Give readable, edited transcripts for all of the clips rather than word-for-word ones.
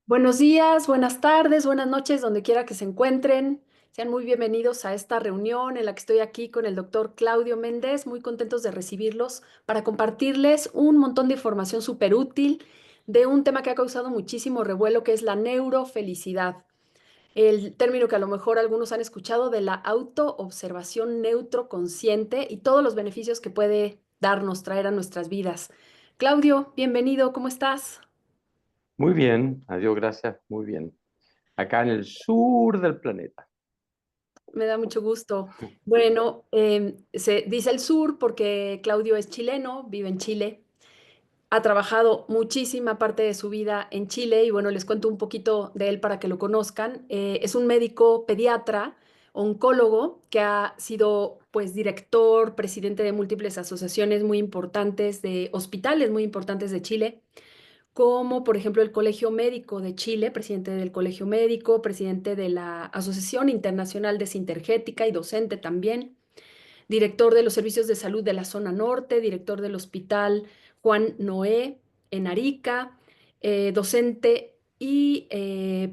Buenos días, buenas tardes, buenas noches, donde quiera que se encuentren. Sean muy bienvenidos a esta reunión en la que estoy aquí con el doctor Claudio Méndez, muy contentos de recibirlos para compartirles un montón de información súper útil de un tema que ha causado muchísimo revuelo, que es la neurofelicidad. El término que a lo mejor algunos han escuchado de la autoobservación neutroconsciente y todos los beneficios que puede darnos, traer a nuestras vidas. Claudio, bienvenido, ¿cómo estás? Muy bien, adiós, gracias, muy bien. Acá en el sur del planeta. Me da mucho gusto. Bueno, se dice el sur porque Claudio es chileno, vive en Chile, ha trabajado muchísima parte de su vida en Chile y bueno, les cuento un poquito de él para que lo conozcan. Es un médico pediatra, oncólogo, que ha sido pues director, presidente de múltiples asociaciones muy importantes de hospitales muy importantes de Chile, como por ejemplo el Colegio Médico de Chile, presidente del Colegio Médico, presidente de la Asociación Internacional de Sintergética y docente también, director de los servicios de salud de la zona norte, director del Hospital Juan Noé en Arica, docente y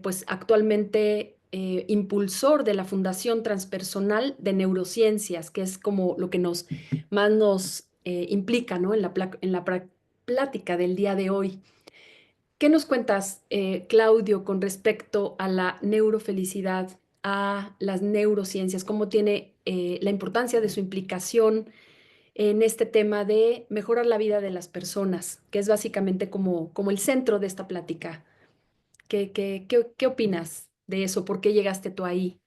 pues actualmente impulsor de la Fundación Transpersonal de Neurociencias, que es como lo que más nos implica, ¿no? En la plática del día de hoy. ¿Qué nos cuentas, Claudio, con respecto a la neurofelicidad, a las neurociencias? ¿Cómo tiene la importancia de su implicación en este tema de mejorar la vida de las personas, que es básicamente como el centro de esta plática? ¿Qué opinas de eso? ¿Por qué llegaste tú ahí?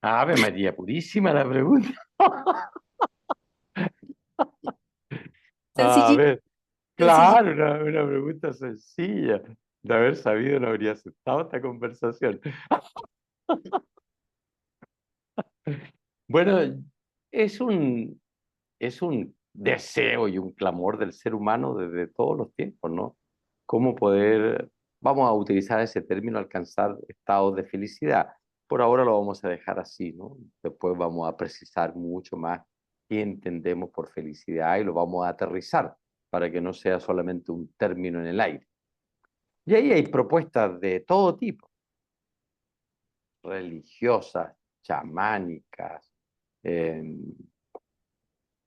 Ave María Purísima la pregunta. A Sencillito, ver, sencillito. claro, una pregunta sencilla. De haber sabido no habría aceptado esta conversación. Bueno, es un, es un deseo y un clamor del ser humano desde todos los tiempos, ¿no? Cómo poder, vamos a utilizar ese término, alcanzar estados de felicidad. Por ahora lo vamos a dejar así, ¿no? Después vamos a precisar mucho más qué entendemos por felicidad y lo vamos a aterrizar para que no sea solamente un término en el aire. Y ahí hay propuestas de todo tipo, religiosas, chamánicas, eh,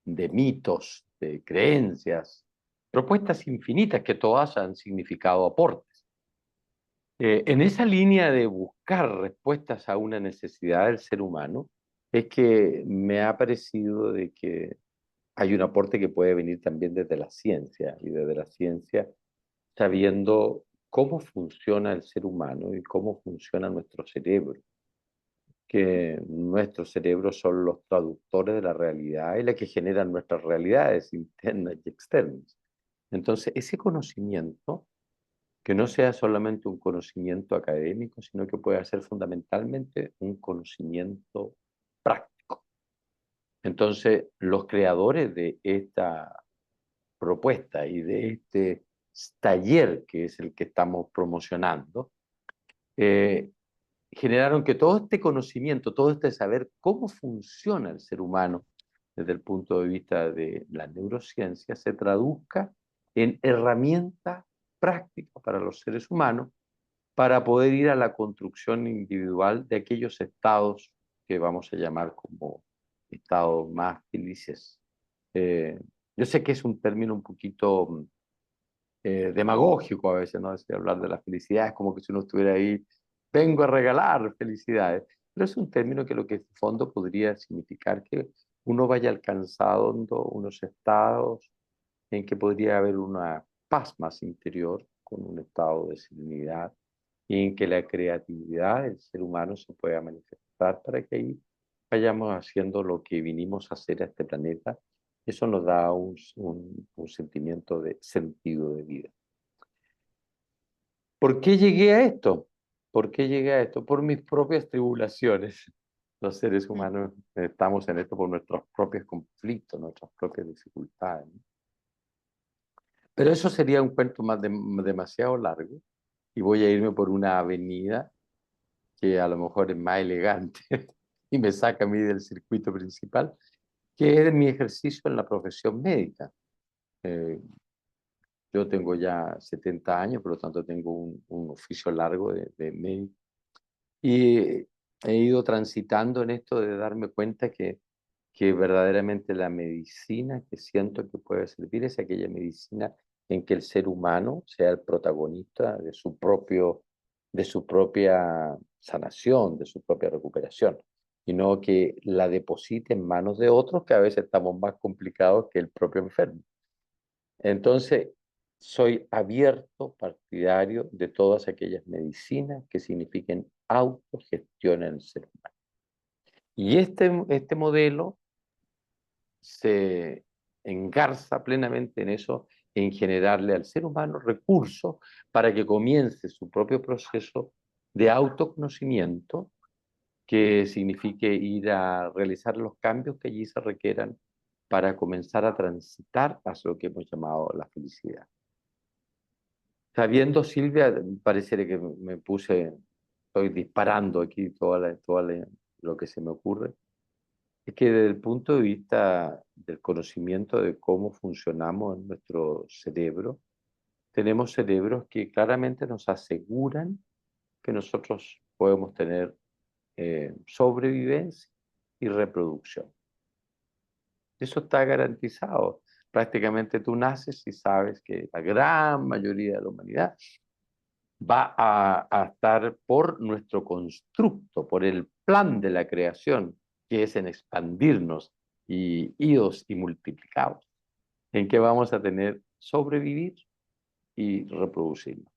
de mitos, de creencias, propuestas infinitas que todas han significado aportes. En esa línea de buscar respuestas a una necesidad del ser humano, es que me ha parecido de que hay un aporte que puede venir también desde la ciencia, y desde la ciencia sabiendo cómo funciona el ser humano y cómo funciona nuestro cerebro, que nuestros cerebros son los traductores de la realidad y la que generan nuestras realidades internas y externas. Entonces, ese conocimiento, que no sea solamente un conocimiento académico, sino que pueda ser fundamentalmente un conocimiento práctico. Entonces, los creadores de esta propuesta y de este taller, que es el que estamos promocionando, eh, generaron que todo este conocimiento, todo este saber cómo funciona el ser humano desde el punto de vista de la neurociencia se traduzca en herramientas prácticas para los seres humanos para poder ir a la construcción individual de aquellos estados que vamos a llamar como estados más felices. Eh, yo sé que es un término un poquito demagógico a veces, ¿no? Decir, hablar de la felicidad es como que si uno estuviera ahí, vengo a regalar felicidades, pero es un término que lo que en fondo podría significar que uno vaya alcanzando unos estados en que podría haber una paz más interior, con un estado de serenidad, y en que la creatividad del ser humano se pueda manifestar para que ahí vayamos haciendo lo que vinimos a hacer a este planeta. Eso nos da un sentimiento de sentido de vida. ¿Por qué llegué a esto? ¿Por qué llegué a esto? Por mis propias tribulaciones. Los seres humanos estamos en esto por nuestros propios conflictos, nuestras propias dificultades, ¿no? Pero eso sería un cuento demasiado largo y voy a irme por una avenida que a lo mejor es más elegante y me saca a mí del circuito principal, que es mi ejercicio en la profesión médica. Eh, Yo tengo ya 70 años, por lo tanto tengo un oficio largo de médico. Y he ido transitando en esto de darme cuenta que verdaderamente la medicina que siento que puede servir es aquella medicina en que el ser humano sea el protagonista de su propia sanación, de su propia recuperación, y no que la deposite en manos de otros, que a veces estamos más complicados que el propio enfermo. Entonces, soy abierto, partidario de todas aquellas medicinas que signifiquen autogestión en el ser humano. Y este modelo se engarza plenamente en eso, en generarle al ser humano recursos para que comience su propio proceso de autoconocimiento, que signifique ir a realizar los cambios que allí se requieran para comenzar a transitar hacia lo que hemos llamado la felicidad. Sabiendo, Silvia, pareciera que me puse, estoy disparando aquí lo que se me ocurre. Es que desde el punto de vista del conocimiento de cómo funcionamos en nuestro cerebro, tenemos cerebros que claramente nos aseguran que nosotros podemos tener sobrevivencia y reproducción. Eso está garantizado. Prácticamente tú naces y sabes que la gran mayoría de la humanidad va a estar por nuestro constructo, por el plan de la creación, que es en expandirnos y idos y multiplicados, en que vamos a tener sobrevivir y reproducirnos.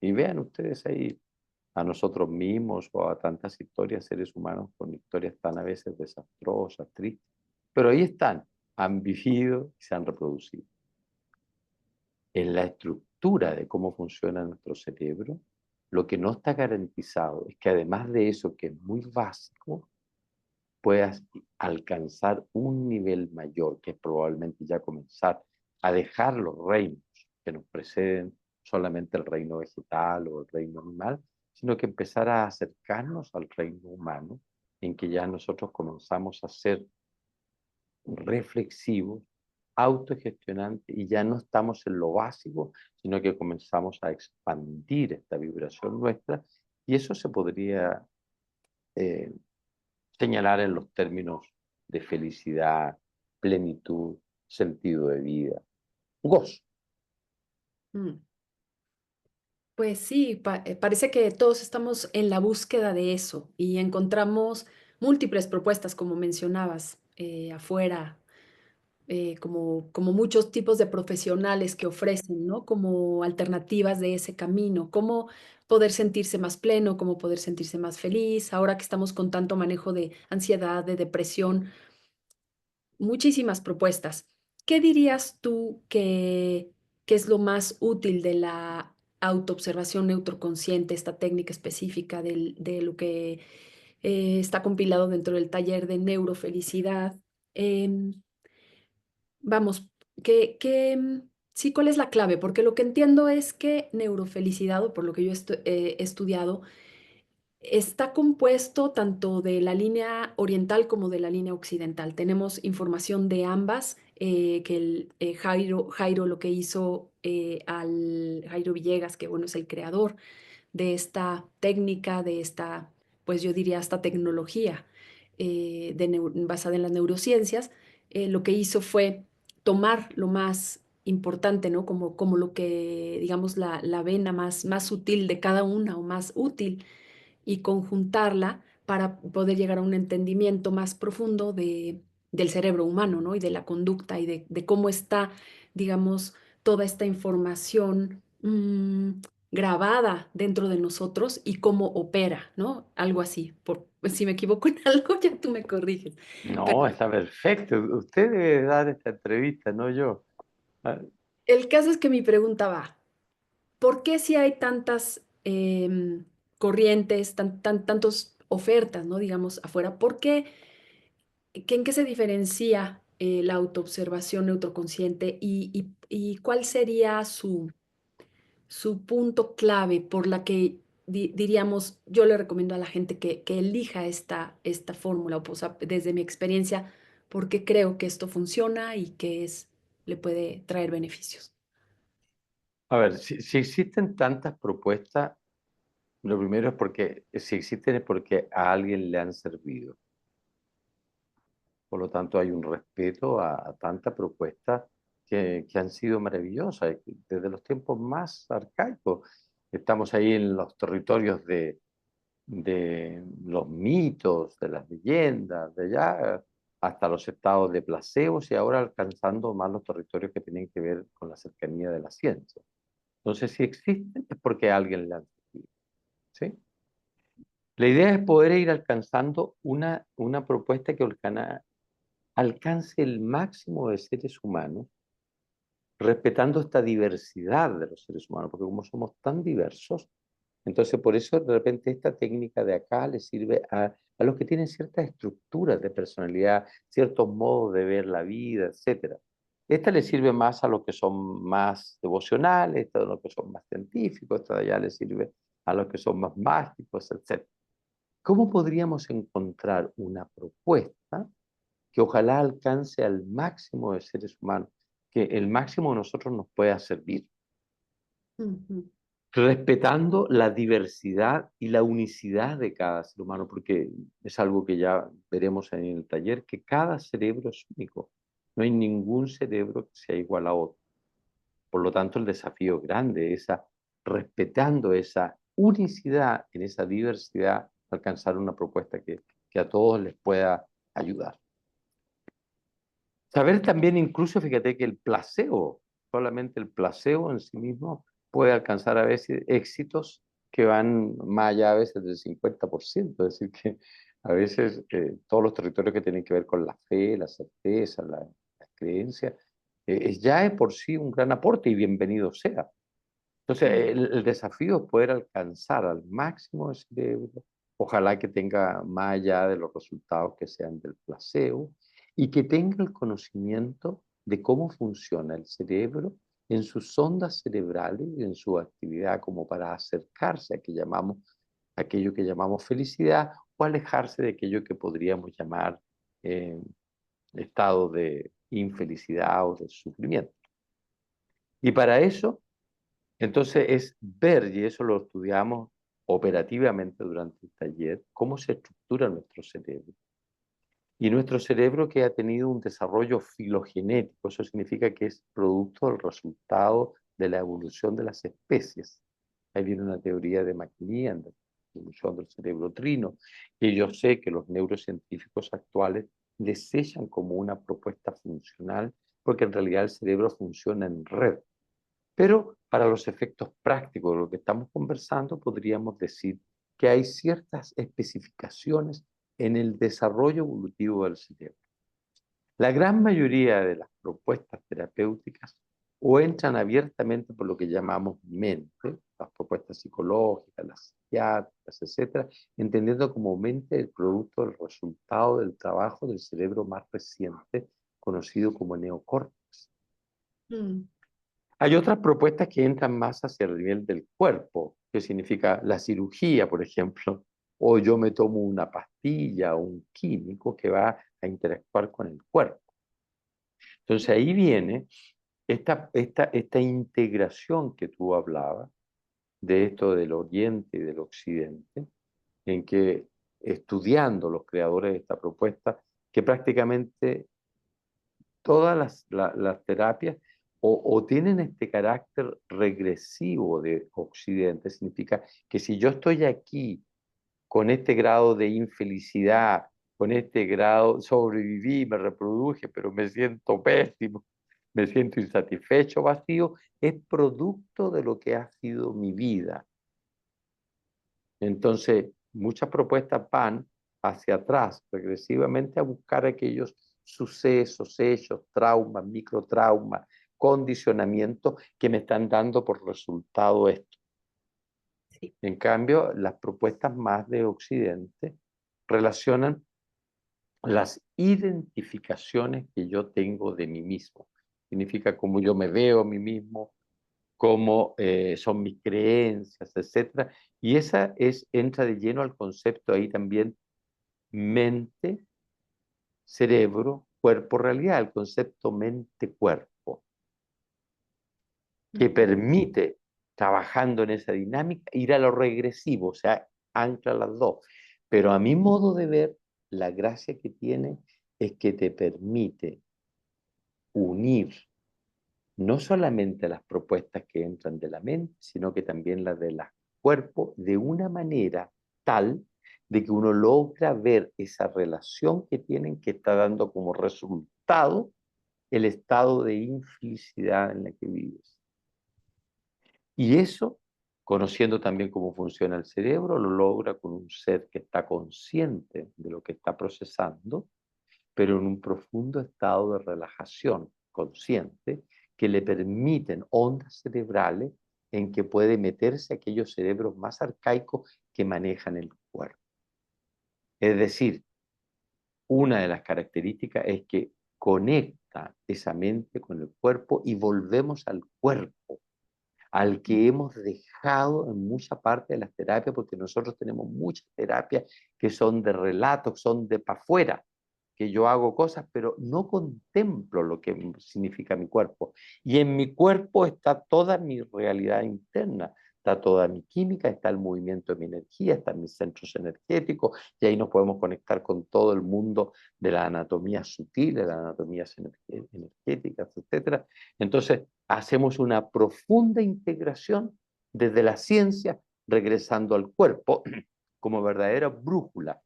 Y vean ustedes ahí a nosotros mismos o a tantas historias, seres humanos con historias tan a veces desastrosas, tristes, pero ahí están, han vivido y se han reproducido. En la estructura de cómo funciona nuestro cerebro, lo que no está garantizado es que además de eso, que es muy básico, puedas alcanzar un nivel mayor, que es probablemente ya comenzar a dejar los reinos que nos preceden, solamente el reino vegetal o el reino animal, sino que empezar a acercarnos al reino humano, en que ya nosotros comenzamos a ser reflexivos, autogestionantes, y ya no estamos en lo básico, sino que comenzamos a expandir esta vibración nuestra, y eso se podría eh, señalar en los términos de felicidad, plenitud, sentido de vida, gozo. Mm. Pues sí, parece que todos estamos en la búsqueda de eso y encontramos múltiples propuestas, como mencionabas, afuera, como muchos tipos de profesionales que ofrecen, ¿no? Como alternativas de ese camino, cómo poder sentirse más pleno, cómo poder sentirse más feliz, ahora que estamos con tanto manejo de ansiedad, de depresión, muchísimas propuestas. ¿Qué dirías tú que es lo más útil de la autoobservación neutroconsciente, esta técnica específica de lo que está compilado dentro del taller de neurofelicidad? Em, Vamos, sí, ¿cuál es la clave? Porque lo que entiendo es que neurofelicidad, o por lo que yo he estudiado, está compuesto tanto de la línea oriental como de la línea occidental. Tenemos información de ambas, que Jairo lo que hizo al Jairo Villegas, que bueno, es el creador de esta técnica, de esta, pues yo diría, esta tecnología basada en las neurociencias, lo que hizo fue tomar lo más importante, ¿no? Como lo que, digamos, la vena más sutil de cada una o más útil y conjuntarla para poder llegar a un entendimiento más profundo del cerebro humano, ¿no? Y de la conducta y de cómo está, digamos, toda esta información grabada dentro de nosotros y cómo opera, ¿no? Algo así. Si me equivoco en algo, ya tú me corriges. Pero No, está perfecto. Usted debe dar esta entrevista, no yo. Ah, el caso es que mi pregunta va, ¿por qué si hay tantas corrientes, tantos ofertas, ¿no? Digamos, afuera, ¿por qué? ¿En qué se diferencia la autoobservación neutroconsciente y cuál sería su punto clave por la que diríamos, yo le recomiendo a la gente que elija esta fórmula, o sea, desde mi experiencia, porque creo que esto funciona y que le puede traer beneficios? A ver, si existen tantas propuestas, lo primero es porque, si existen es porque a alguien le han servido. Por lo tanto, hay un respeto a tanta propuesta que han sido maravillosas, desde los tiempos más arcaicos. Estamos ahí en los territorios de los mitos, de las leyendas, de allá hasta los estados de placebos y ahora alcanzando más los territorios que tienen que ver con la cercanía de la ciencia. Entonces, si existen es porque a alguien le han servido, ¿sí? La idea es poder ir alcanzando una propuesta que alcance el máximo de seres humanos, respetando esta diversidad de los seres humanos, porque como somos tan diversos, entonces por eso de repente esta técnica de acá le sirve a los que tienen ciertas estructuras de personalidad, ciertos modos de ver la vida, etcétera. Esta le sirve más a los que son más devocionales, esta a los que son más científicos, esta de allá le sirve a los que son más mágicos, etcétera. ¿Cómo podríamos encontrar una propuesta que ojalá alcance al máximo de seres humanos, que el máximo de nosotros nos pueda servir, Ujú. respetando la diversidad y la unicidad de cada ser humano, porque es algo que ya veremos en el taller, que cada cerebro es único. No hay ningún cerebro que sea igual a otro. Por lo tanto, el desafío grande es respetando esa unicidad en esa diversidad, alcanzar una propuesta que a todos les pueda ayudar. Saber también incluso, fíjate que el placebo, solamente el placebo en sí mismo puede alcanzar a veces éxitos que van más allá a veces del 50%, es decir, que a veces todos los territorios que tienen que ver con la fe, la certeza, la creencia, ya es por sí un gran aporte y bienvenido sea. Entonces, Mm. el desafío es poder alcanzar al máximo el cerebro, ojalá que tenga más allá de los resultados que sean del placebo y que tenga el conocimiento de cómo funciona el cerebro en sus ondas cerebrales y en su actividad como para acercarse a aquello que llamamos felicidad o alejarse de aquello que podríamos llamar eh, estado de infelicidad o de sufrimiento. Y para eso entonces es ver, y eso lo estudiamos operativamente durante el taller, cómo se estructura nuestro cerebro. Y nuestro cerebro que ha tenido un desarrollo filogenético, eso significa que es producto del resultado de la evolución de las especies. Ahí viene una teoría de MacLean, de la evolución del cerebro trino, que yo sé que los neurocientíficos actuales desechan como una propuesta funcional, porque en realidad el cerebro funciona en red. Pero para los efectos prácticos de lo que estamos conversando, podríamos decir que hay ciertas especificaciones en el desarrollo evolutivo del cerebro. La gran mayoría de las propuestas terapéuticas o entran abiertamente por lo que llamamos mente, las propuestas psicológicas, las psiquiátricas, etcétera, entendiendo como mente el producto del resultado del trabajo del cerebro más reciente, conocido como neocórtex. Mm. Hay otras propuestas que entran más hacia el nivel del cuerpo, que significa la cirugía, por ejemplo, o yo me tomo una pastilla o un químico que va a interactuar con el cuerpo. Entonces ahí viene esta integración que tú hablabas, de esto del Oriente y del Occidente, en que estudiando los creadores de esta propuesta, que prácticamente todas las terapias o tienen este carácter regresivo de Occidente, significa que si yo estoy aquí con este grado de infelicidad, con este grado, sobreviví, me reproduje, pero me siento pésimo, me siento insatisfecho, vacío, es producto de lo que ha sido mi vida. Entonces, muchas propuestas van hacia atrás, regresivamente, a buscar aquellos sucesos, hechos, traumas, microtraumas, condicionamientos que me están dando por resultado esto. Sí. En cambio, las propuestas más de Occidente relacionan las identificaciones que yo tengo de mí mismo. Significa cómo yo me veo a mí mismo, cómo son mis creencias, etcétera. Y entra de lleno al concepto ahí también mente, cerebro, cuerpo, realidad, el concepto mente-cuerpo. que Ujú. permite, trabajando en esa dinámica, ir a lo regresivo, o sea, ancla las dos. Pero a mi modo de ver, la gracia que tiene es que te permite unir no solamente las propuestas que entran de la mente, sino que también las del cuerpo, de una manera tal de que uno logra ver esa relación que tienen, que está dando como resultado el estado de infelicidad en la que vives. Y eso, conociendo también cómo funciona el cerebro, lo logra con un ser que está consciente de lo que está procesando, pero en un profundo estado de relajación consciente que le permiten ondas cerebrales en que puede meterse aquellos cerebros más arcaicos que manejan el cuerpo. Es decir, una de las características es que conecta esa mente con el cuerpo y volvemos al cuerpo, al que hemos dejado en mucha parte de las terapias, porque nosotros tenemos muchas terapias que son de relatos, son de para afuera, que yo hago cosas, pero no contemplo lo que significa mi cuerpo. Y en mi cuerpo está toda mi realidad interna, está toda mi química, está el movimiento de mi energía, están mis centros energéticos, y ahí nos podemos conectar con todo el mundo de la anatomía sutil, de las anatomías energéticas, etcétera. Entonces, hacemos una profunda integración desde la ciencia, regresando al cuerpo como verdadera brújula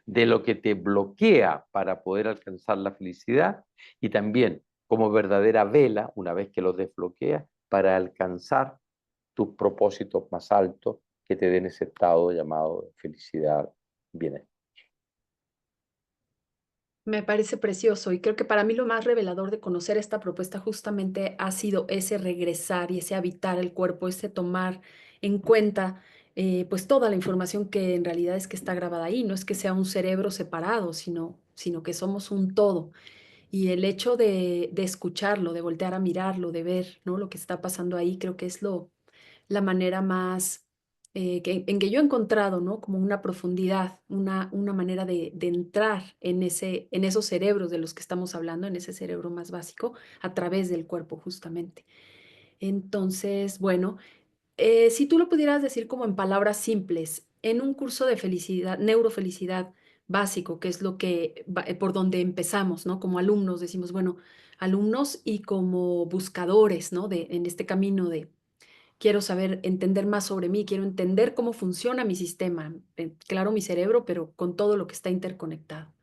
de lo que te bloquea para poder alcanzar la felicidad y también como verdadera vela, una vez que lo desbloqueas, para alcanzar tus propósitos más altos que te den ese estado llamado de felicidad, bienestar. Me parece precioso y creo que para mí lo más revelador de conocer esta propuesta justamente ha sido ese regresar y ese habitar el cuerpo, ese tomar en cuenta pues toda la información que en realidad es que está grabada ahí. No es que sea un cerebro separado, sino que somos un todo. Y el hecho de escucharlo, de voltear a mirarlo, de ver, ¿no? Lo que está pasando ahí, creo que es la manera más en que yo he encontrado, ¿no? Como una profundidad, una manera de entrar en esos cerebros de los que estamos hablando, en ese cerebro más básico, a través del cuerpo, justamente. Entonces, bueno, si tú lo pudieras decir como en palabras simples, en un curso de felicidad, neurofelicidad básico, que es lo que por donde empezamos, ¿no? Como alumnos decimos, bueno, alumnos y como buscadores, ¿no? En este camino de quiero saber, entender más sobre mí, quiero entender cómo funciona mi sistema, claro, mi cerebro, pero con todo lo que está interconectado.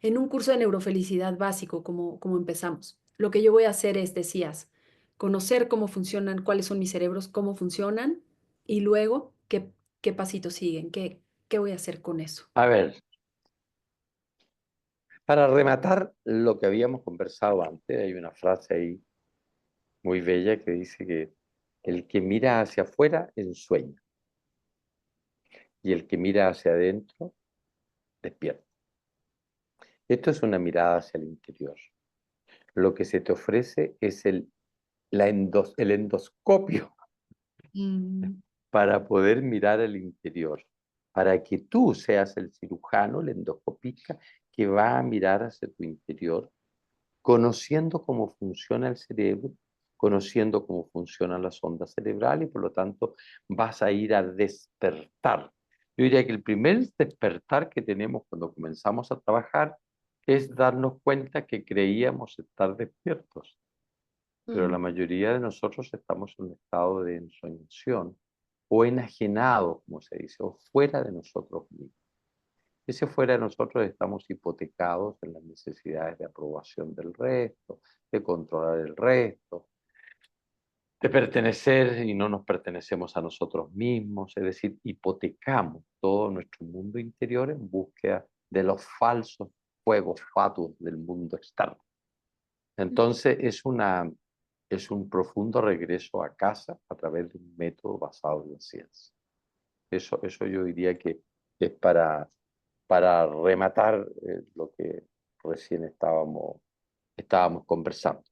En un curso de neurofelicidad básico, como empezamos, lo que yo voy a hacer es, decías, conocer cómo funcionan, cuáles son mis cerebros, cómo funcionan, y luego qué pasitos siguen, qué voy a hacer con eso. A ver, para rematar lo que habíamos conversado antes, hay una frase ahí muy bella que dice que el que mira hacia afuera ensueña y el que mira hacia adentro despierta. Esto es una mirada hacia el interior. Lo que se te ofrece es el endoscopio Mm, para poder mirar al interior, para que tú seas el cirujano, el endoscopista, que va a mirar hacia tu interior, conociendo cómo funciona el cerebro, conociendo cómo funcionan las ondas cerebrales y por lo tanto vas a ir a despertar. Yo diría que el primer despertar que tenemos cuando comenzamos a trabajar es darnos cuenta que creíamos estar despiertos, pero la mm, mayoría de nosotros estamos en un estado de ensoñación o enajenado, como se dice, o fuera de nosotros mismos. Ese fuera de nosotros estamos hipotecados en las necesidades de aprobación del resto, de controlar el resto, de pertenecer y no nos pertenecemos a nosotros mismos, es decir, hipotecamos todo nuestro mundo interior en búsqueda de los falsos fuegos fatuos del mundo externo. Entonces es un profundo regreso a casa a través de un método basado en la ciencia. Eso yo diría que es para rematar lo que recién estábamos conversando.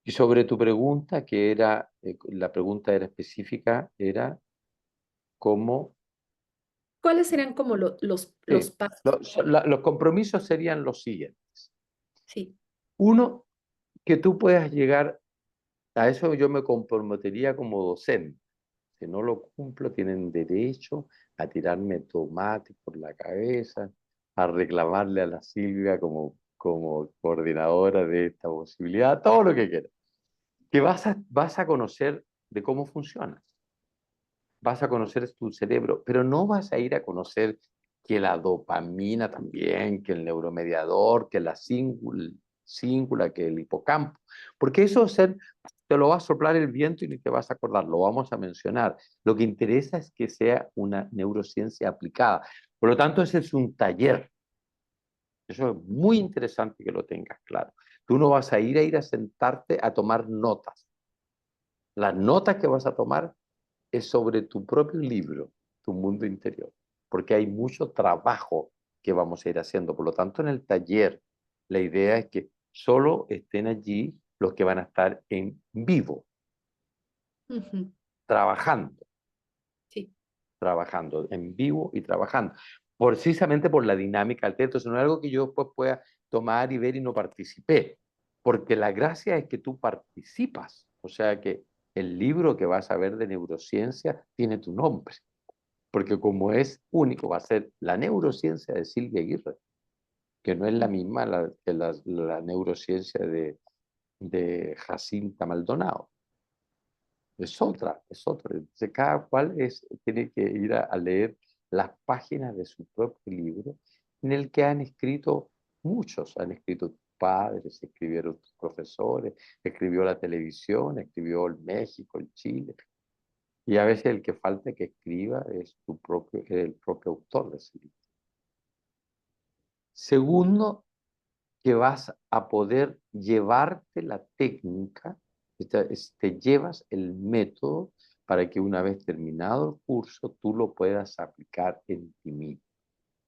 Y sobre tu pregunta, que era, la pregunta era específica, era cómo, ¿Cuáles serían como los sí, pasos? los compromisos serían los siguientes. Sí. Uno, que tú puedas llegar A eso yo me comprometería como docente. Si no lo cumplo, tienen derecho a tirarme tomate por la cabeza, a reclamarle a la Silvia como coordinadora de esta posibilidad, todo lo que quieras. Que vas a conocer de cómo funciona, vas a conocer tu cerebro, pero no vas a ir a conocer que la dopamina también, que el neuromediador, que la cíngula, que el hipocampo, porque eso te lo va a soplar el viento y ni te vas a acordar, lo vamos a mencionar. Lo que interesa es que sea una neurociencia aplicada. Por lo tanto, ese es un taller. Eso es muy interesante que lo tengas claro. Tú no vas a ir a sentarte a tomar notas. Las notas que vas a tomar es sobre tu propio libro, tu mundo interior, porque hay mucho trabajo que vamos a ir haciendo. Por lo tanto, en el taller, la idea es que solo estén allí los que van a estar en vivo, Ujú, trabajando, sí. trabajando, en vivo y trabajando, precisamente por la dinámica del texto. Eso no es algo que yo después pueda tomar y ver y no participé, porque la gracia es que tú participas, o sea que el libro que vas a ver de neurociencia tiene tu nombre. Porque como es único, va a ser la neurociencia de Silvia Aguirre, que no es la misma que la neurociencia de Jacinta Maldonado. Es otra, es otra. Entonces, cada cual tiene que ir a leer las páginas de su propio libro, en el que han escrito muchos, han escrito tus padres, escribieron tus profesores, escribió la televisión, escribió el México, el Chile. Y a veces el que falta que escriba es el propio autor de ese libro. Segundo, que vas a poder llevarte la técnica, te llevas el método para que una vez terminado el curso tú lo puedas aplicar en ti mismo,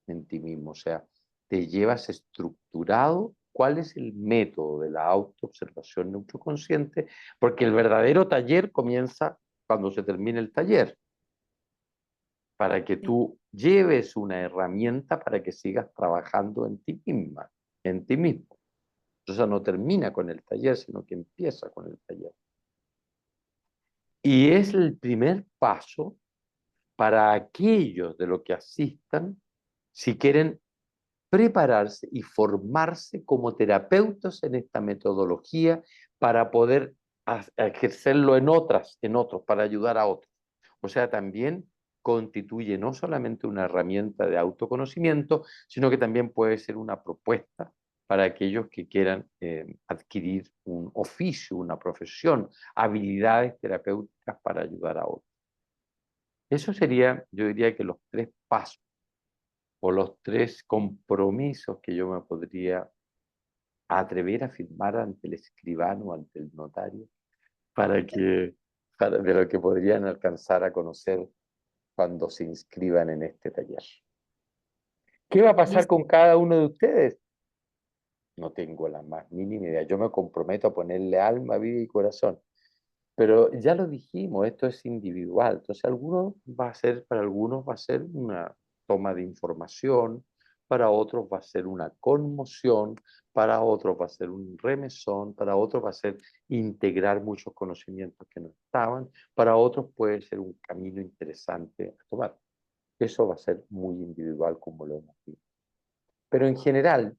en ti mismo. O sea, te llevas estructurado cuál es el método de la autoobservación neuroconsciente, porque el verdadero taller comienza cuando se termine el taller, para que Sí. tú lleves una herramienta para que sigas trabajando en ti misma, en ti mismo. Entonces no termina con el taller, sino que empieza con el taller. Y es el primer paso para aquellos de los que asistan, si quieren prepararse y formarse como terapeutas en esta metodología para poder ejercerlo en otros, para ayudar a otros. O sea, también constituye no solamente una herramienta de autoconocimiento, sino que también puede ser una propuesta para aquellos que quieran adquirir un oficio, una profesión, habilidades terapéuticas para ayudar a otros. Eso sería, yo diría que los tres pasos o los tres compromisos que yo me podría atrever a firmar ante el escribano, ante el notario, para que, de lo que podrían alcanzar a conocer cuando se inscriban en este taller. ¿Qué va a pasar Listo. con cada uno de ustedes? No tengo la más mínima idea. Yo me comprometo a ponerle alma, vida y corazón. Pero ya lo dijimos, esto es individual. Entonces, para algunos va a ser una toma de información, para otros va a ser una conmoción, para otros va a ser un remesón, para otros va a ser integrar muchos conocimientos que no estaban, para otros puede ser un camino interesante a tomar. Eso va a ser muy individual como lo hemos visto. Pero en general,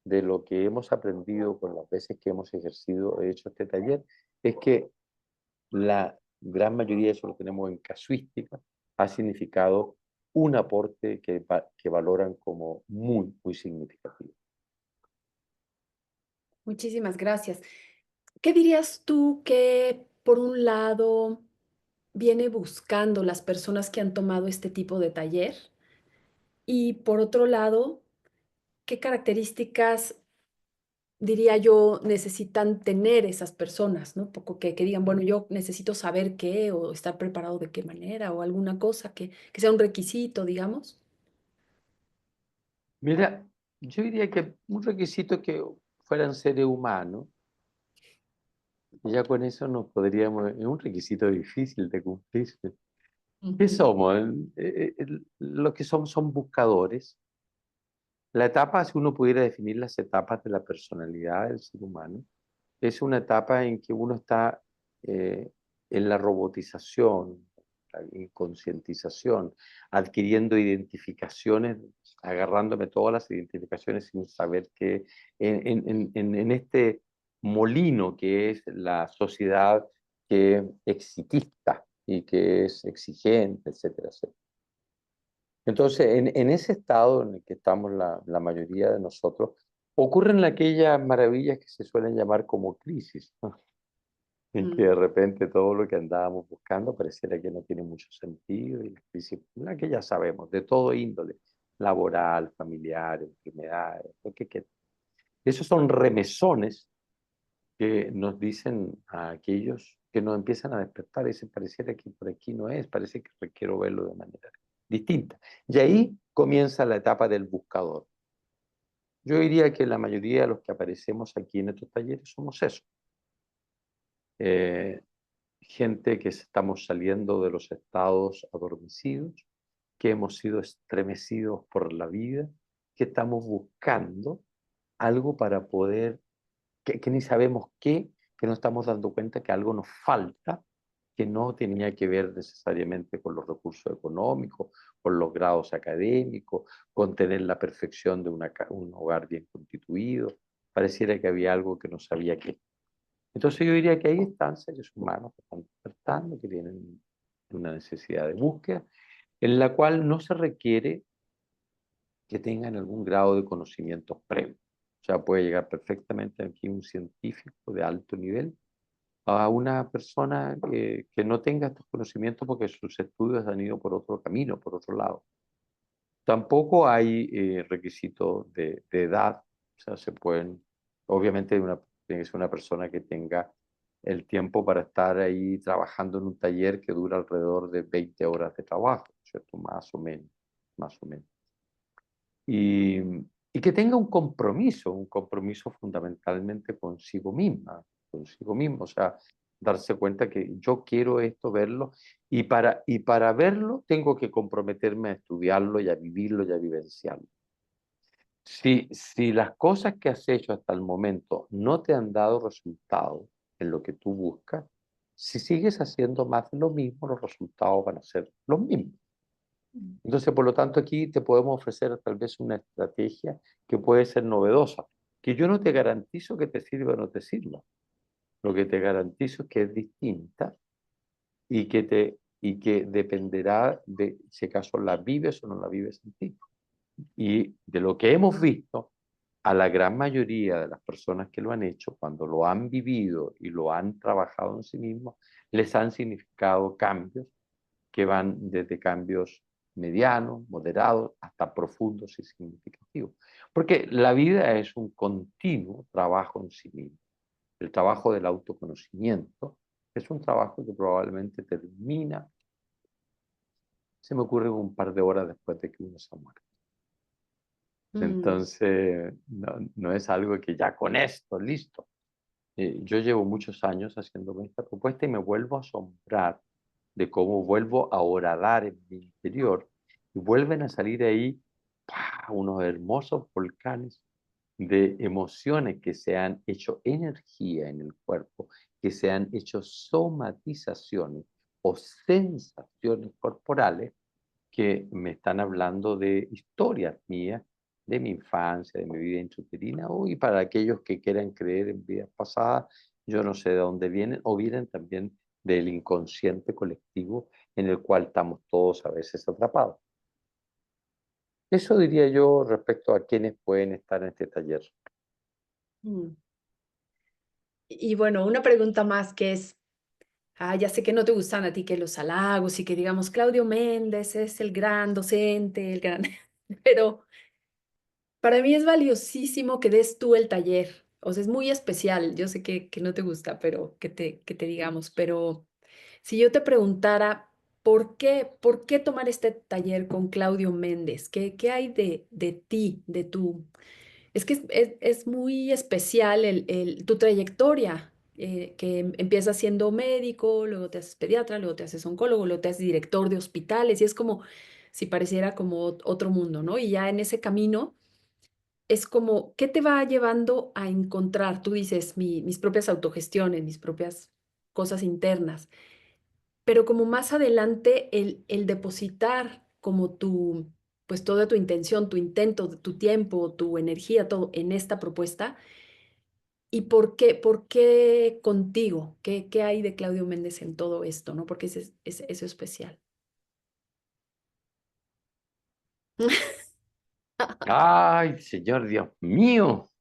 de lo que hemos aprendido con las veces que hemos hecho este taller, es que la gran mayoría de eso lo tenemos en casuística, ha significado un aporte que valoran como muy, muy significativo. Muchísimas gracias. ¿Qué dirías tú que, por un lado, viene buscando las personas que han tomado este tipo de taller? Y por otro lado, ¿qué características, diría yo, necesitan tener esas personas, ¿no? Poco que digan, bueno, yo necesito saber qué o estar preparado de qué manera o alguna cosa que sea un requisito, digamos. Mira, yo diría que un requisito que fueran seres humanos, y ya con eso nos podríamos, es un requisito difícil de cumplir. ¿Qué Ujú. somos? Lo que somos son buscadores. La etapa, si uno pudiera definir las etapas de la personalidad del ser humano, es una etapa en que uno está eh, en la robotización, la concientización, adquiriendo identificaciones, agarrándome todas las identificaciones sin saber que en este molino que es la sociedad que es exitista y que es exigente, etcétera, etcétera. Entonces, en ese estado en el que estamos la mayoría de nosotros, ocurren aquellas maravillas que se suelen llamar como crisis, ¿no? En que Mm, de repente todo lo que andábamos buscando pareciera que no tiene mucho sentido y la crisis, la que ya sabemos, de todo índole, laboral, familiar, enfermedades, lo que quieras. Esos son remesones que nos dicen a aquellos que nos empiezan a despertar y dicen, pareciera que por aquí no es, parece que requiero verlo de manera distinta. Y ahí comienza la etapa del buscador. Yo diría que la mayoría de los que aparecemos aquí en estos talleres somos eso. Eh, Gente que estamos saliendo de los estados adormecidos, que hemos sido estremecidos por la vida, que estamos buscando algo para poder, que ni sabemos qué, que nos estamos dando cuenta que algo nos falta, que no tenía que ver necesariamente con los recursos económicos, con los grados académicos, con tener la perfección de un hogar bien constituido. Pareciera que había algo que no sabía qué. Entonces yo diría que ahí están seres humanos que están despertando, que tienen una necesidad de búsqueda, en la cual no se requiere que tengan algún grado de conocimientos previos. O sea, puede llegar perfectamente aquí un científico de alto nivel a una persona que no tenga estos conocimientos porque sus estudios han ido por otro camino, por otro lado. Tampoco hay requisitos de edad, o sea, se pueden, obviamente tiene que ser una persona que tenga el tiempo para estar ahí trabajando en un taller que dura alrededor de 20 horas de trabajo, ¿cierto? Más o menos. Y, y que tenga un compromiso fundamentalmente consigo mismo, o sea, darse cuenta que yo quiero esto, verlo, y para verlo tengo que comprometerme a estudiarlo y a vivirlo y a vivenciarlo. Si las cosas que has hecho hasta el momento no te han dado resultado en lo que tú buscas, si sigues haciendo más de lo mismo, los resultados van a ser los mismos. mm, Entonces, por lo tanto, aquí te podemos ofrecer tal vez una estrategia que puede ser novedosa, que yo no te garantizo que te sirva o no te sirva. Lo que te garantizo es que es distinta y que dependerá de si acaso la vives o no la vives en ti. Y de lo que hemos visto, a la gran mayoría de las personas que lo han hecho, cuando lo han vivido y lo han trabajado en sí mismos, les han significado cambios que van desde cambios medianos, moderados, hasta profundos y significativos. Porque la vida es un continuo trabajo en sí mismo. El trabajo del autoconocimiento es un trabajo que probablemente termina, se me ocurre, un par de horas después de que uno se ha muerto. mm, Entonces, no es algo que ya con esto, listo. Yo llevo muchos años haciéndome esta propuesta y me vuelvo a asombrar de cómo vuelvo a horadar en mi interior y vuelven a salir ahí ¡pah!, unos hermosos volcanes de emociones que se han hecho energía en el cuerpo, que se han hecho somatizaciones o sensaciones corporales que me están hablando de historias mías, de mi infancia, de mi vida intrauterina, y para aquellos que quieran creer en vidas pasadas, yo no sé de dónde vienen, o vienen también del inconsciente colectivo en el cual estamos todos a veces atrapados. Eso diría yo respecto a quienes pueden estar en este taller. mm. Y bueno, una pregunta más que es, ya sé que no te gustan a ti que los halagos y que digamos Claudio Méndez es el gran docente, el gran, pero para mí es valiosísimo que des tú el taller. O sea, es muy especial. Yo sé que no te gusta, pero que te digamos, pero si yo te preguntara, por qué tomar este taller con Claudio Méndez? ¿Qué hay de ti, de tu... Es que es muy especial tu trayectoria, que empiezas siendo médico, luego te haces pediatra, luego te haces oncólogo, luego te haces director de hospitales, y es como si pareciera como otro mundo, ¿no? Y ya en ese camino es como, ¿qué te va llevando a encontrar? Tú dices, mis propias autogestiones, mis propias... cosas internas. Pero como más adelante el depositar como tu, pues toda tu intención, tu intento, tu tiempo, tu energía, todo en esta propuesta. ¿Y por qué contigo? ¿Qué hay de Claudio Méndez en todo esto, no? Porque es eso especial. Ay, señor Dios mío,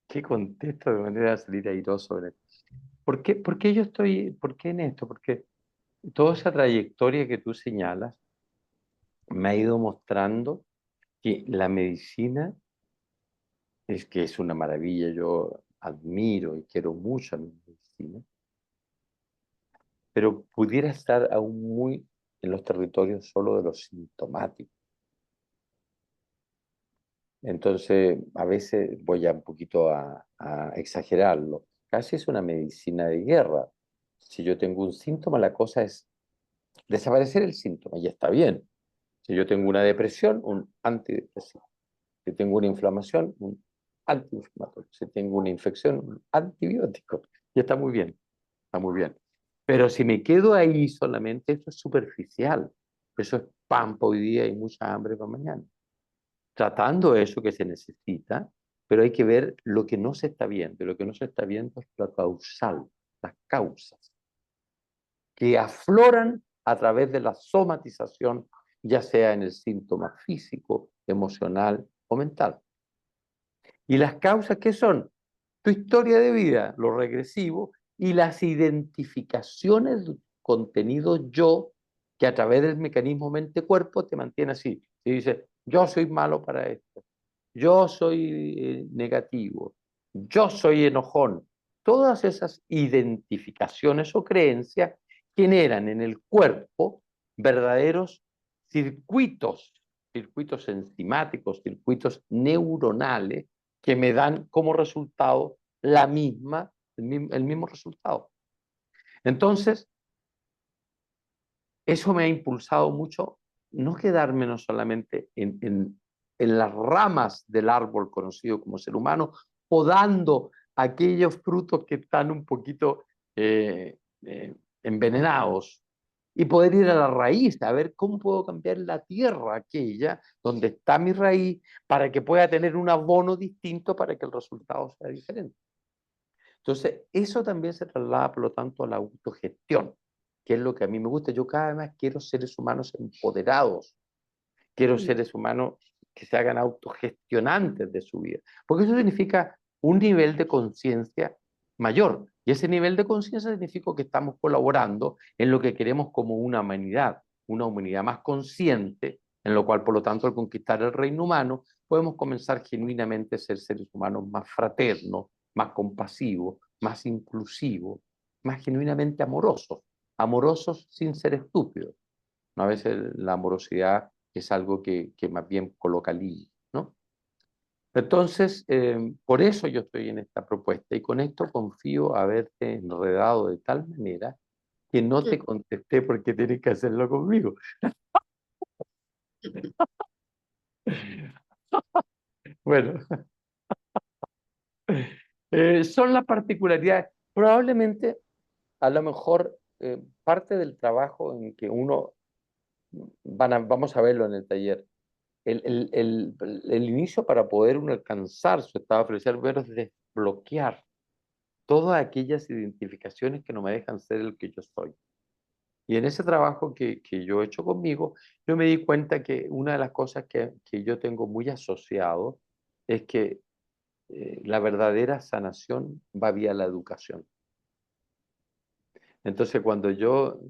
qué contesto de manera de salir airoso. Por qué yo estoy, por qué en esto? Porque toda esa trayectoria que tú señalas me ha ido mostrando que la medicina es que es una maravilla. Yo admiro y quiero mucho a mi medicina, pero pudiera estar aún muy en los territorios solo de los sintomáticos. Entonces, a veces voy a un poquito a exagerarlo. Casi es una medicina de guerra. Si yo tengo un síntoma, la cosa es desaparecer el síntoma y está bien. Si yo tengo una depresión, un antidepresivo. Si tengo una inflamación, un antiinflamatorio. Si tengo una infección, un antibiótico. Y está muy bien, está muy bien. Pero si me quedo ahí solamente, eso es superficial. Eso es pan para hoy día y mucha hambre para mañana. Tratando eso que se necesita, pero hay que ver lo que no se está viendo. Y lo que no se está viendo es lo causal, las causas, que afloran a través de la somatización, ya sea en el síntoma físico, emocional o mental. ¿Y las causas qué son? Tu historia de vida, lo regresivo, y las identificaciones de contenido yo, que a través del mecanismo mente-cuerpo te mantiene así. Si dices, yo soy malo para esto, yo soy negativo, yo soy enojón. Todas esas identificaciones o creencias generan en el cuerpo verdaderos circuitos, circuitos enzimáticos, circuitos neuronales que me dan como resultado el mismo resultado. Entonces, eso me ha impulsado mucho no quedarme no solamente en las ramas del árbol conocido como ser humano, podando aquellos frutos que están un poquito envenenados y poder ir a la raíz, a ver cómo puedo cambiar la tierra aquella donde está mi raíz para que pueda tener un abono distinto para que el resultado sea diferente. Entonces, eso también se traslada, por lo tanto, a la autogestión, que es lo que a mí me gusta. Yo cada vez más quiero seres humanos empoderados, quiero Mm, seres humanos que se hagan autogestionantes de su vida, porque eso significa un nivel de conciencia mayor. Y ese nivel de conciencia significa que estamos colaborando en lo que queremos como una humanidad más consciente, en lo cual, por lo tanto, al conquistar el reino humano, podemos comenzar genuinamente a ser seres humanos más fraternos, más compasivos, más inclusivos, más genuinamente amorosos, amorosos sin ser estúpidos. ¿No? A veces la amorosidad es algo que más bien coloca límites, ¿no? Entonces, por eso yo estoy en esta propuesta y con esto confío haberte enredado de tal manera que no te mm. contesté porque tienes que hacerlo conmigo. Bueno, son las particularidades. Probablemente, a lo mejor, parte del trabajo en que uno, vamos a verlo en el taller, el inicio para poder uno alcanzar su estado oficial es desbloquear todas aquellas identificaciones que no me dejan ser el que yo soy. Y en ese trabajo que yo he hecho conmigo, yo me di cuenta que una de las cosas que yo tengo muy asociado es que la verdadera sanación va vía la educación. Entonces, yo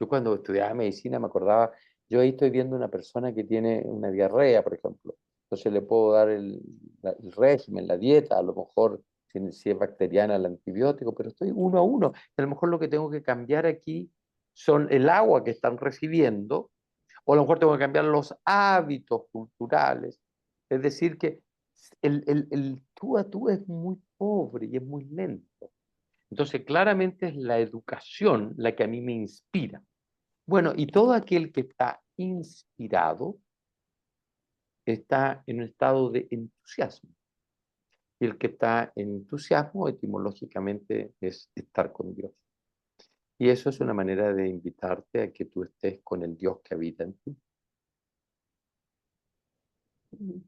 cuando estudiaba medicina me acordaba, yo ahí estoy viendo una persona que tiene una diarrea, por ejemplo. Entonces le puedo dar el régimen, la dieta, a lo mejor si es bacteriana el antibiótico, pero estoy uno a uno. A lo mejor lo que tengo que cambiar aquí son el agua que están recibiendo, o a lo mejor tengo que cambiar los hábitos culturales. Es decir, que el tú a tú es muy pobre y es muy lento. Entonces, claramente es la educación la que a mí me inspira. Bueno, y todo aquel que está inspirado está en un estado de entusiasmo. Y el que está en entusiasmo, etimológicamente, es estar con Dios. Y eso es una manera de invitarte a que tú estés con el Dios que habita en ti. Mm,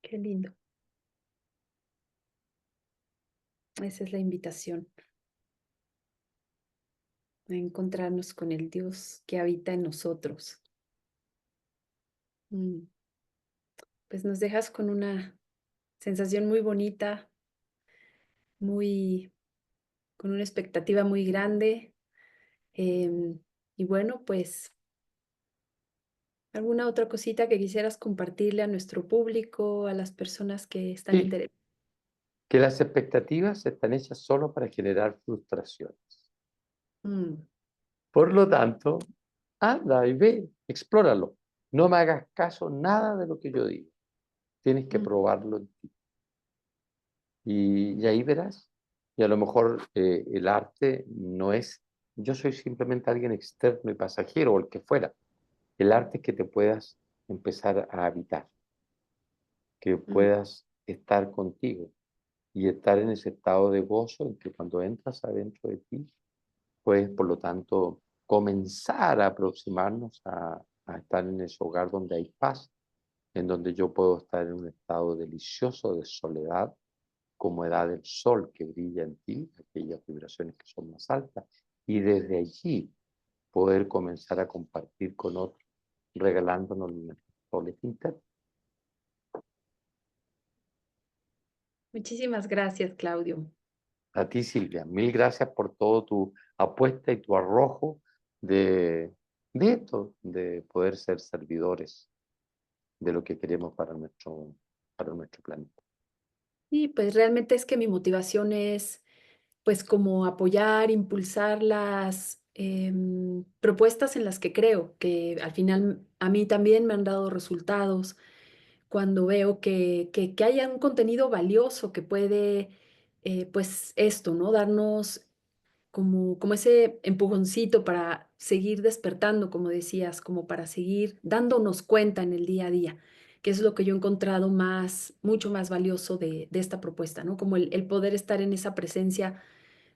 qué lindo. Esa es la invitación, a encontrarnos con el Dios que habita en nosotros. Mm, pues nos dejas con una sensación muy bonita, muy, con una expectativa muy grande. em, y bueno, pues alguna otra cosita que quisieras compartirle a nuestro público, a las personas que están Sí, interesadas. que las expectativas están hechas solo para generar frustraciones. Por lo tanto, anda y ve, explóralo. No me hagas caso nada de lo que yo digo. Tienes que probarlo en ti. Y ahí verás. Y a lo mejor el arte no es, yo soy simplemente alguien externo y pasajero o el que fuera. El arte es que te puedas empezar a habitar, que puedas estar contigo y estar en ese estado de gozo en que cuando entras adentro de ti, puedes, por lo tanto, comenzar a aproximarnos a estar en ese hogar donde hay paz, en donde yo puedo estar en un estado delicioso de soledad, como da del sol que brilla en ti, aquellas vibraciones que son más altas, y desde allí poder comenzar a compartir con otros, regalándonos nuestros soles internos. Muchísimas gracias, Claudio. A ti, Silvia, mil gracias por todo tu apuesta y tu arrojo de esto, de poder ser servidores de lo que queremos para nuestro planeta. Y pues realmente es que mi motivación es pues como apoyar, impulsar las propuestas en las que creo, que al final a mí también me han dado resultados cuando veo que haya un contenido valioso que puede, pues esto, ¿no? Darnos como ese empujoncito para seguir despertando, como decías, como para seguir dándonos cuenta en el día a día, que es lo que yo he encontrado más, mucho más valioso de esta propuesta, ¿no? Como el poder estar en esa presencia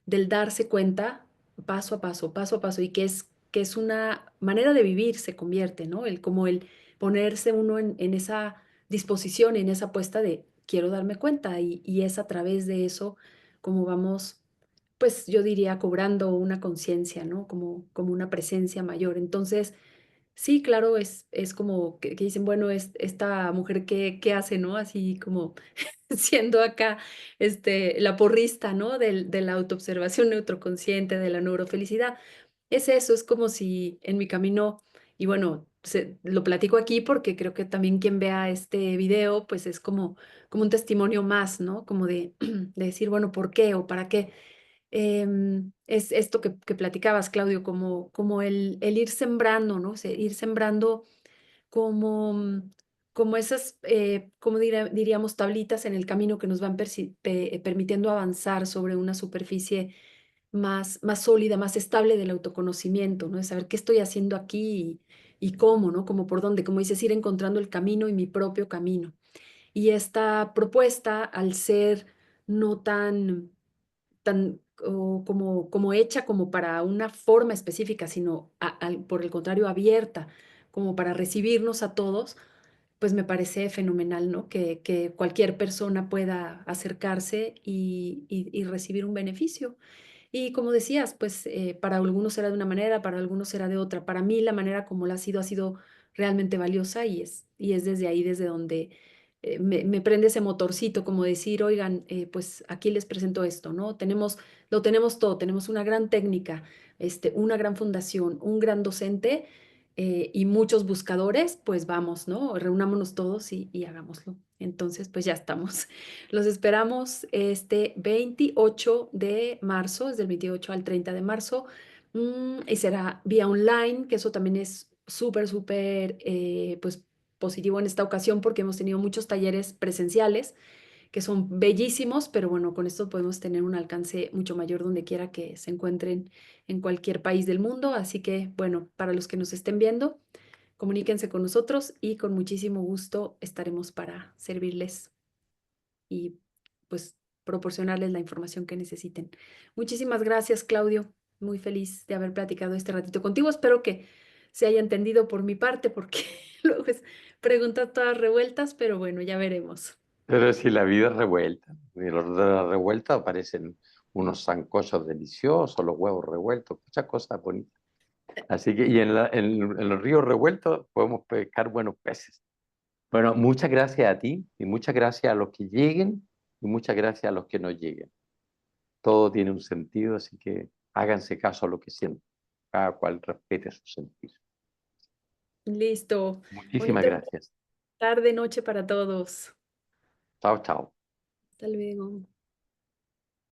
del darse cuenta paso a paso, y que es una manera de vivir, se convierte, ¿no? El, como el ponerse uno en esa disposición, en esa apuesta de quiero darme cuenta, y es a través de eso como vamos, pues yo diría, cobrando una conciencia, ¿no? Como una presencia mayor. Entonces, sí, claro, es como que dicen, bueno, esta mujer, ¿qué hace, no? Así como siendo acá la porrista, ¿no? De la autoobservación neuroconsciente, de la neurofelicidad. Es eso, es como si en mi camino, y bueno, lo platico aquí porque creo que también quien vea este video, pues es como un testimonio más, ¿no? Como de decir, bueno, ¿por qué o para qué? Es esto que platicabas, Claudio, como el ir sembrando, ¿no? O sea, ir sembrando como, como esas, como diríamos, tablitas en el camino que nos van permitiendo avanzar sobre una superficie más sólida, más estable del autoconocimiento, ¿no? De saber qué estoy haciendo aquí y cómo, ¿no? Como por dónde, como dices, ir encontrando el camino y mi propio camino. Y esta propuesta, al ser no tan como hecha como para una forma específica, sino por el contrario abierta, como para recibirnos a todos, pues me parece fenomenal, ¿no? Que cualquier persona pueda acercarse y recibir un beneficio. Y como decías, pues para algunos será de una manera, para algunos será de otra. Para mí la manera como la ha sido realmente valiosa, y es desde ahí, desde donde me prende ese motorcito, como decir, oigan, pues aquí les presento esto, ¿no? Lo tenemos todo, tenemos una gran técnica, una gran fundación, un gran docente, y muchos buscadores, pues vamos, ¿no? Reunámonos todos y hagámoslo. Entonces, pues ya estamos. Los esperamos este 28 de marzo, desde el 28 al 30 de marzo, y será vía online, que eso también es súper, pues positivo en esta ocasión porque hemos tenido muchos talleres presenciales que son bellísimos, pero bueno, con esto podemos tener un alcance mucho mayor donde quiera que se encuentren en cualquier país del mundo. Así que, bueno, para los que nos estén viendo, comuníquense con nosotros y con muchísimo gusto estaremos para servirles y pues, proporcionarles la información que necesiten. Muchísimas gracias, Claudio. Muy feliz de haber platicado este ratito contigo. Espero que se haya entendido por mi parte, porque luego es preguntas todas revueltas, pero bueno, ya veremos. Pero si la vida es revuelta, y de la revuelta aparecen unos sancochos deliciosos, los huevos revueltos, muchas cosas bonitas. Así que, y en los ríos revueltos podemos pescar buenos peces. Bueno, muchas gracias a ti y muchas gracias a los que lleguen y muchas gracias a los que no lleguen. Todo tiene un sentido, así que háganse caso a lo que sienten. Cada cual respete su sentir. Listo. Muchísimas Bonita gracias. tarde, noche para todos. Chao, chao. Hasta luego.